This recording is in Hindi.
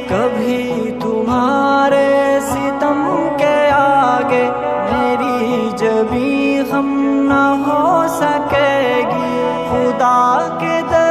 कभी तुम्हारे सितम के आगे मेरी जबी हम न हो सकेगी। खुदा के दर